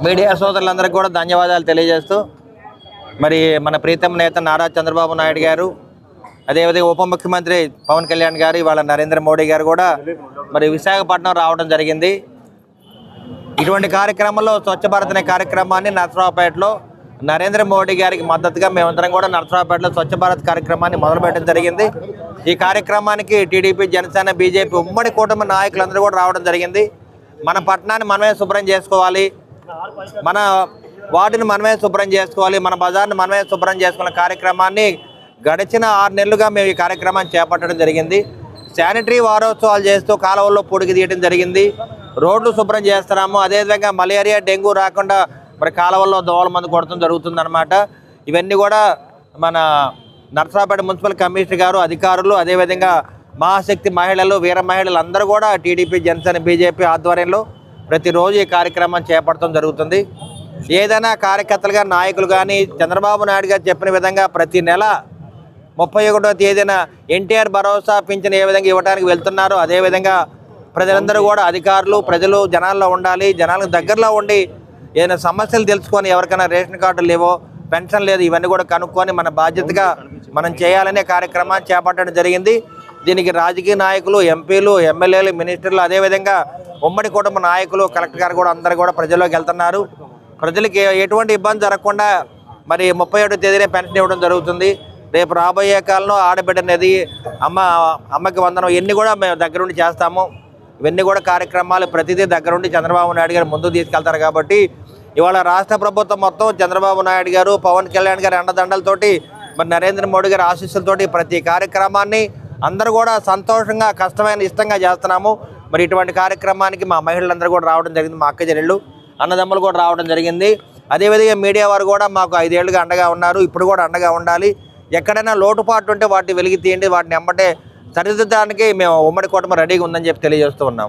Media సోదరులందరికీ కూడా ధన్యవాదాలు తెలియజేస్తూ మరి మన ప్రీతం నేత నారా చంద్రబాబు నాయుడు గారు, అదేవిధంగా ఉప ముఖ్యమంత్రి పవన్ కళ్యాణ్ గారు, ఇవాళ నరేంద్ర మోడీ గారు కూడా మరి విశాఖపట్నం రావడం జరిగింది. ఇటువంటి కార్యక్రమంలో స్వచ్ఛ భారత్ అనే కార్యక్రమాన్ని నరసరావుపేటలో నరేంద్ర మోడీ గారికి మద్దతుగా మేమందరం కూడా నరసరావుపేటలో స్వచ్ఛ భారత్ కార్యక్రమాన్ని మొదలుపెట్టడం జరిగింది. ఈ కార్యక్రమానికి టీడీపీ, జనసేన, బీజేపీ ఉమ్మడి కూటమి నాయకులందరూ కూడా రావడం జరిగింది. మన పట్టణాన్ని మనమే శుభ్రం చేసుకోవాలి, మన వార్డుని మనమే శుభ్రం చేసుకోవాలి, మన బజార్ని మనమే శుభ్రం చేసుకునే కార్యక్రమాన్ని గడిచిన 6 నెలలుగా మేము ఈ కార్యక్రమాన్ని చేపట్టడం జరిగింది. శానిటరీ వారోత్సవాలు చేస్తూ కాలువల్లో పొడిగి తీయడం జరిగింది. రోడ్లు శుభ్రం చేస్తున్నాము. అదేవిధంగా మలేరియా, డెంగ్యూ రాకుండా మరి కాలువల్లో దోవల మందు కొడటం జరుగుతుందన్నమాట. ఇవన్నీ కూడా మన నరసరావుపేట మున్సిపల్ కమిషనర్ గారు, అధికారులు, అదేవిధంగా మహాశక్తి మహిళలు, వీర మహిళలు అందరూ కూడా టీడీపీ, జనసేన, బీజేపీ ఆధ్వర్యంలో ప్రతిరోజు ఈ కార్యక్రమం చేపట్టడం జరుగుతుంది. ఏదైనా కార్యకర్తలుగా నాయకులు కానీ చంద్రబాబు నాయుడు గారు చెప్పిన విధంగా ప్రతి నెల 31వ తేదీన ఎన్టీఆర్ భరోసా పింఛన్ ఏ విధంగా ఇవ్వడానికి వెళ్తున్నారో అదేవిధంగా ప్రజలందరూ కూడా అధికారులు, ప్రజలు జనాల్లో ఉండాలి. జనాలకు దగ్గరలో ఉండి ఏదైనా సమస్యలు తెలుసుకొని ఎవరికైనా రేషన్ కార్డులు లేవో, పెన్షన్ లేదు, ఇవన్నీ కూడా కనుక్కొని మన బాధ్యతగా మనం చేయాలనే కార్యక్రమాన్ని చేపట్టడం జరిగింది. దీనికి రాజకీయ నాయకులు, ఎంపీలు, ఎమ్మెల్యేలు, మినిస్టర్లు, అదేవిధంగా ఉమ్మడి కుటుంబ నాయకులు, కలెక్టర్ గారు కూడా అందరూ కూడా ప్రజల్లోకి వెళ్తున్నారు. ప్రజలకి ఎటువంటి ఇబ్బంది జరగకుండా మరి 31వ తేదీనే పెన్షన్ ఇవ్వడం జరుగుతుంది. రేపు రాబోయే కాలంలో ఆడబిడ్డ అనేది అమ్మకి వందనం ఇవన్నీ కూడా మేము దగ్గరుండి చేస్తాము. ఇవన్నీ కూడా కార్యక్రమాలు ప్రతిదీ దగ్గరుండి చంద్రబాబు నాయుడు గారు ముందుకు తీసుకెళ్తారు. కాబట్టి ఇవాళ రాష్ట్ర ప్రభుత్వం మొత్తం చంద్రబాబు నాయుడు గారు, పవన్ కళ్యాణ్ గారి అండదండలతోటి, మరి నరేంద్ర మోడీ గారి ఆశీస్సులతోటి ప్రతి కార్యక్రమాన్ని అందరూ కూడా సంతోషంగా, కష్టమైన, ఇష్టంగా చేస్తున్నాము. మరి ఇటువంటి కార్యక్రమానికి మా మహిళలందరూ కూడా రావడం జరిగింది. మా అక్క చెల్లెళ్ళు, అన్నదమ్ములు కూడా రావడం జరిగింది. అదేవిధంగా మీడియా వారు కూడా మాకు 5 ఏళ్ళుగా అండగా ఉన్నారు. ఇప్పుడు కూడా అండగా ఉండాలి. ఎక్కడైనా లోటుపాట్లు ఉంటే వాటిని వెలికి తీయండి, వాటిని ఎమ్మటే సరిదిద్దడానికి మేము ఉమ్మడి కూటమి రెడీగా ఉందని చెప్పి తెలియజేస్తూ ఉన్నాం.